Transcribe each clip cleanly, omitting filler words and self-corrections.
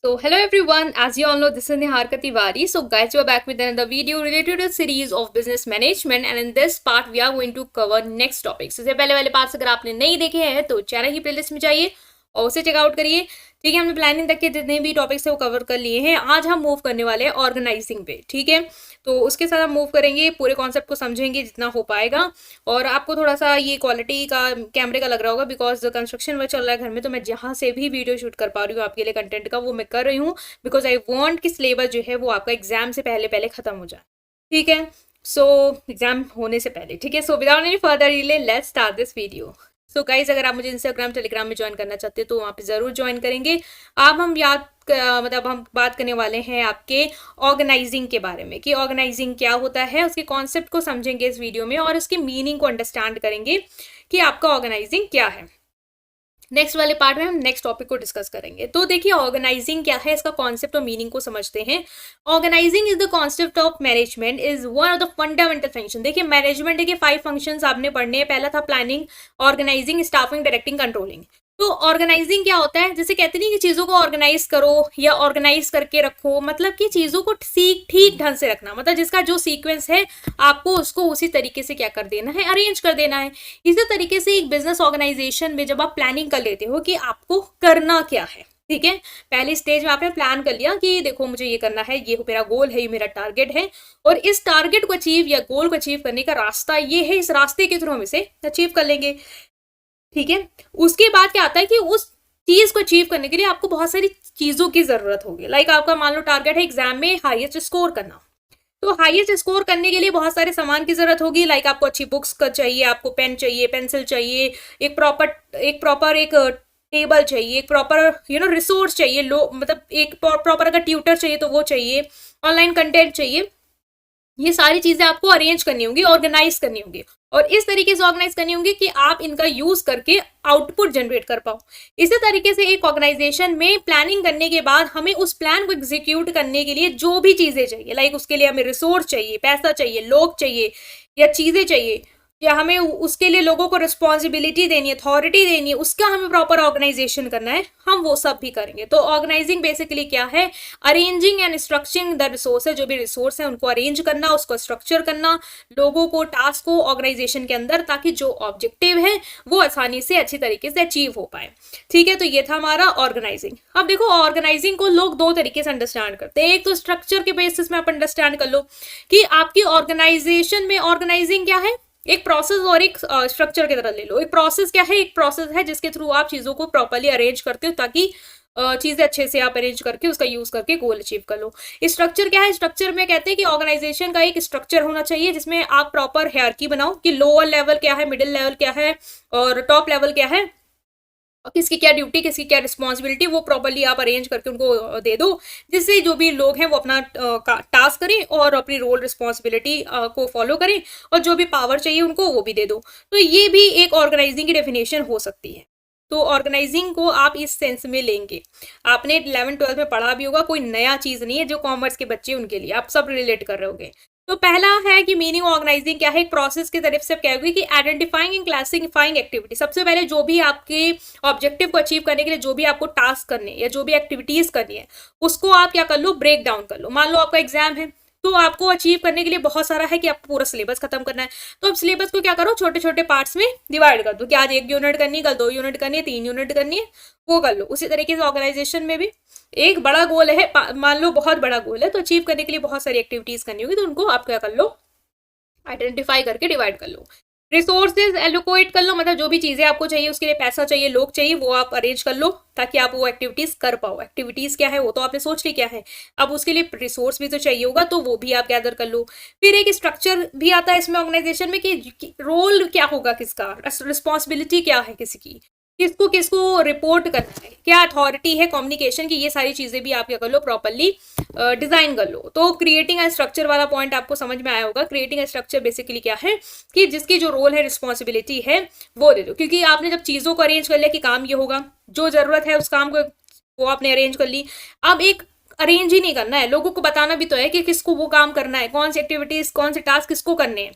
So hello everyone, as you all know, this is Niharika Tiwari. So guys, we are back with another video related to a series of business management, and in this part we are going to cover next topic. So पहले वाले parts अगर आपने नहीं देखे हैं तो channel की playlist में जाइए और उसे चेकआउट करिए। ठीक है, हमने प्लानिंग तक के जितने भी टॉपिक्स है वो कवर कर लिए हैं। आज हम मूव करने वाले हैं ऑर्गेनाइजिंग पे। ठीक है, तो उसके साथ हम मूव करेंगे, पूरे कॉन्सेप्ट को समझेंगे जितना हो पाएगा। और आपको थोड़ा सा ये क्वालिटी का कैमरे का लग रहा होगा बिकॉज कंस्ट्रक्शन वर्क चल रहा है घर में, तो मैं जहाँ से भी वीडियो शूट कर पा रही हूँ आपके लिए कंटेंट का वो मैं कर रही हूँ बिकॉज आई वॉन्ट कि सिलेबस जो है वो आपका एग्जाम से पहले पहले खत्म हो जाए। ठीक है, सो एग्जाम होने से पहले। ठीक है, so without any further delay let's start this video. So guys, अगर आप मुझे इंस्टाग्राम टेलीग्राम में ज्वाइन करना चाहते हैं तो वहाँ पे ज़रूर ज्वाइन करेंगे। अब हम मतलब हम बात करने वाले हैं आपके ऑर्गेनाइजिंग के बारे में कि ऑर्गेनाइजिंग क्या होता है, उसके कॉन्सेप्ट को समझेंगे इस वीडियो में और उसके मीनिंग को अंडरस्टैंड करेंगे कि आपका ऑर्गेनाइजिंग क्या है। नेक्स्ट वाले पार्ट में हम नेक्स्ट टॉपिक को डिस्कस करेंगे। तो देखिए, ऑर्गेनाइजिंग क्या है, इसका कॉन्सेप्ट और मीनिंग को समझते हैं। Organising is the concept of management is one of the fundamental function. देखिए, मैनेजमेंट के 5 फंक्शंस आपने पढ़ने हैं। पहला था planning, organising, staffing, directing, controlling. तो ऑर्गेनाइजिंग क्या होता है, जैसे कहते नहीं कि चीजों को ऑर्गेनाइज करो या ऑर्गेनाइज करके रखो, मतलब कि चीजों को ठीक ढंग से रखना, मतलब जिसका जो सीक्वेंस है आपको उसको उसी तरीके से क्या कर देना है, अरेंज कर देना है। इसी तरीके से एक बिजनेस ऑर्गेनाइजेशन में जब आप प्लानिंग कर लेते हो कि आपको करना क्या है, ठीक है, पहली स्टेज में आपने प्लान कर लिया कि देखो मुझे ये करना है, ये मेरा गोल है, ये मेरा टारगेट है और इस टारगेट को अचीव या गोल को अचीव करने का रास्ता ये है, इस रास्ते के थ्रू हम इसे अचीव कर लेंगे। ठीक है, उसके बाद क्या आता है कि उस चीज को अचीव करने के लिए आपको बहुत सारी चीजों की जरूरत होगी। लाइक आपका मान लो टारगेट है एग्जाम में हाईएस्ट स्कोर करना, तो हाईएस्ट स्कोर करने के लिए बहुत सारे सामान की जरूरत होगी। लाइक आपको अच्छी बुक्स का चाहिए, आपको पेन चाहिए, पेंसिल चाहिए, एक प्रॉपर एक टेबल चाहिए, एक प्रॉपर रिसोर्स चाहिए, मतलब एक प्रॉपर अगर ट्यूटर चाहिए तो वो चाहिए, ऑनलाइन कंटेंट चाहिए। ये सारी चीजें आपको अरेंज करनी होंगी, ऑर्गेनाइज करनी होंगी और इस तरीके से ऑर्गेनाइज करनी होंगी कि आप इनका यूज करके आउटपुट जनरेट कर पाओ। इसी तरीके से एक ऑर्गेनाइजेशन में प्लानिंग करने के बाद हमें उस प्लान को एग्जीक्यूट करने के लिए जो भी चीजें चाहिए, लाइक उसके लिए हमें रिसोर्स चाहिए, पैसा चाहिए, लोग चाहिए या चीजें चाहिए, या हमें उसके लिए लोगों को रिस्पॉन्सिबिलिटी देनी है, अथॉरिटी देनी है, उसका हमें प्रॉपर ऑर्गेनाइजेशन करना है, हम वो सब भी करेंगे। तो ऑर्गेनाइजिंग बेसिकली क्या है, arranging and structuring the resource है, जो भी रिसोर्स है उनको अरेंज करना, उसको स्ट्रक्चर करना, लोगों को, टास्क को ऑर्गेनाइजेशन के अंदर, ताकि जो ऑब्जेक्टिव है वो आसानी से अच्छी तरीके से अचीव हो पाए। ठीक है, तो ये था हमारा ऑर्गेनाइजिंग। अब देखो, ऑर्गेनाइजिंग को लोग 2 तरीके से अंडरस्टैंड करते हैं। एक तो स्ट्रक्चर के बेसिस में आप अंडरस्टैंड कर लो कि आपकी ऑर्गेनाइजेशन में ऑर्गेनाइजिंग क्या है, एक प्रोसेस और एक स्ट्रक्चर की तरह ले लो। एक प्रोसेस क्या है, एक प्रोसेस है जिसके थ्रू आप चीजों को प्रॉपर्ली अरेंज करते हो ताकि चीजें अच्छे से आप अरेंज करके उसका यूज करके गोल अचीव कर लो। स्ट्रक्चर क्या है, स्ट्रक्चर में कहते हैं कि ऑर्गेनाइजेशन का एक स्ट्रक्चर होना चाहिए जिसमें आप प्रॉपर हायरार्की बनाओ कि लोअर लेवल क्या है, मिडिल लेवल क्या है और टॉप लेवल क्या है, किसकी क्या ड्यूटी, किसकी क्या रिस्पॉन्सिबिलिटी, वो प्रॉपर्ली आप अरेंज करके उनको दे दो, जिससे जो भी लोग हैं वो अपना टास्क करें और अपनी रोल रिस्पॉन्सिबिलिटी को फॉलो करें और जो भी पावर चाहिए उनको वो भी दे दो। तो ये भी एक ऑर्गेनाइजिंग की डेफिनेशन हो सकती है। तो ऑर्गेनाइजिंग को आप इस सेंस में लेंगे। आपने 11th-12th में पढ़ा भी होगा, कोई नया चीज नहीं है, जो कॉमर्स के बच्चे उनके लिए आप सब रिलेट कर रहे होंगे। तो पहला है कि मीनिंग ऑर्गेनाइजिंग क्या है, एक प्रोसेस की तरफ से क्या होगी कि आइडेंटिफाइंग एंड क्लासिफाइंग एक्टिविटी। सबसे पहले जो भी आपके ऑब्जेक्टिव को अचीव करने के लिए जो भी आपको टास्क करने या जो भी एक्टिविटीज करनी है उसको आप क्या कर लो, ब्रेक डाउन कर लो। मान लो आपका एग्जाम है तो आपको अचीव करने के लिए बहुत सारा है कि आपको पूरा सिलेबस खत्म करना है, तो अब सिलेबस को क्या करो, छोटे छोटे पार्ट्स में डिवाइड कर दो कि आज 1 यूनिट करनी है, कल 2 यूनिट करनी है, 3 यूनिट करनी है, वो कर लो। उसी तरीके से ऑर्गेनाइजेशन में भी एक बड़ा गोल है, मान लो बहुत बड़ा गोल है, तो अचीव करने के लिए बहुत सारी एक्टिविटीज करनी होगी, तो उनको आप क्या कर लो, आइडेंटिफाई करके डिवाइड कर लो। रिसोर्सेज एलोकेट कर लो, मतलब जो भी चीजें आपको चाहिए उसके लिए पैसा चाहिए, लोग चाहिए, वो आप अरेंज कर लो ताकि आप वो एक्टिविटीज कर पाओ। एक्टिविटीज क्या है वो तो आपने सोच ली क्या है, अब उसके लिए रिसोर्स भी तो चाहिए होगा, तो वो भी आप गैदर कर लो। फिर एक स्ट्रक्चर भी आता है इसमें ऑर्गेनाइजेशन में कि रोल क्या होगा किसका, रिस्पॉन्सिबिलिटी क्या है किसकी, किसको किसको रिपोर्ट करना है, क्या अथॉरिटी है कम्युनिकेशन की, ये सारी चीजें भी आप क्या कर लो, प्रॉपरली डिजाइन कर लो। तो क्रिएटिंग अ स्ट्रक्चर वाला पॉइंट आपको समझ में आया होगा। क्रिएटिंग अ स्ट्रक्चर बेसिकली क्या है कि जिसकी जो रोल है, रिस्पॉन्सिबिलिटी है, वो दे दो, क्योंकि आपने जब चीजों को अरेंज कर लिया कि काम ये होगा, जो जरूरत है उस काम को वो आपने अरेंज कर ली। अब एक अरेंज ही नहीं करना है, लोगों को बताना भी तो है कि किसको वो काम करना है, कौन सी एक्टिविटीज, कौन से टास्क किसको करने हैं।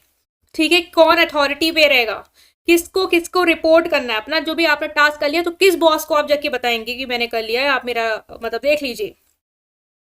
ठीक है, कौन अथॉरिटी पे रहेगा, किसको किसको रिपोर्ट करना है, अपना जो भी आपने टास्क कर लिया तो किस बॉस को आप जाके बताएंगे कि मैंने कर लिया है, आप मेरा मतलब देख लीजिए।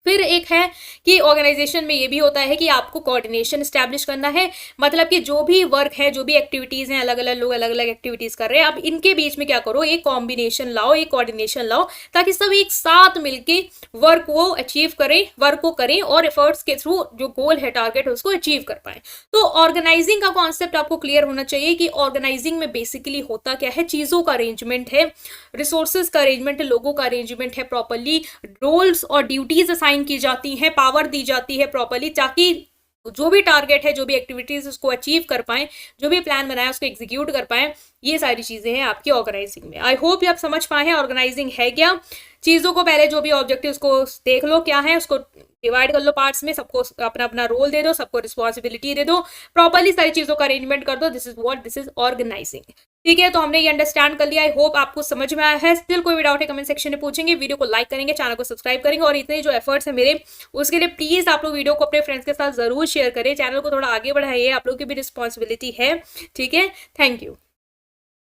फिर एक है कि ऑर्गेनाइजेशन में ये भी होता है कि आपको कोऑर्डिनेशन स्टैब्लिश करना है, मतलब कि जो भी वर्क है, जो भी एक्टिविटीज हैं, अलग अलग लोग अलग अलग एक्टिविटीज कर रहे हैं, अब इनके बीच में क्या करो, एक कॉम्बिनेशन लाओ, एक कोऑर्डिनेशन लाओ, ताकि सब एक साथ मिलके वर्क को अचीव करें, वर्क को करें और एफर्ट्स के थ्रू जो गोल है, टारगेट है, उसको अचीव कर पाए। तो ऑर्गेनाइजिंग का कॉन्सेप्ट आपको क्लियर होना चाहिए कि ऑर्गेनाइजिंग में बेसिकली होता क्या है, चीजों का अरेंजमेंट है, रिसोर्सेज का अरेंजमेंट है, लोगों का अरेंजमेंट है, प्रॉपरली रोल्स और ड्यूटीज असाइन की जाती हैं, पावर दी जाती है प्रॉपरली, ताकि जो भी टारगेट है, जो भी एक्टिविटीज उसको अचीव कर पाए, जो भी प्लान बनाया उसको एग्जीक्यूट कर पाए। ये सारी चीजें हैं आपकी ऑर्गेनाइजिंग में। आई होप ये आप समझ पाए हैं ऑर्गेनाइजिंग है क्या। चीजों को पहले जो भी ऑब्जेक्टिव उसको देख लो क्या है, उसको डिवाइड कर लो पार्ट्स में, सबको अपना अपना रोल दे दो, सबको रिस्पॉन्सिबिलिटी दे दो, प्रॉपरली सारी चीजों का अरेंजमेंट कर दो। This is organising. ठीक है, तो हमने ये अंडरस्टैंड कर लिया। आई होप आपको समझ में आया है। स्टिल कोई भी डाउट है कमेंट सेक्शन में पूछेंगे, वीडियो को लाइक करेंगे, चैनल को सब्सक्राइब करेंगे, और इतने जो एफर्ट्स है मेरे उसके लिए प्लीज आप लोग वीडियो को अपने फ्रेंड्स के साथ जरूर शेयर करें, चैनल को थोड़ा आगे बढ़ाइए, आप लोग की भी रिस्पॉन्सिबिलिटी है। ठीक है, थैंक यू।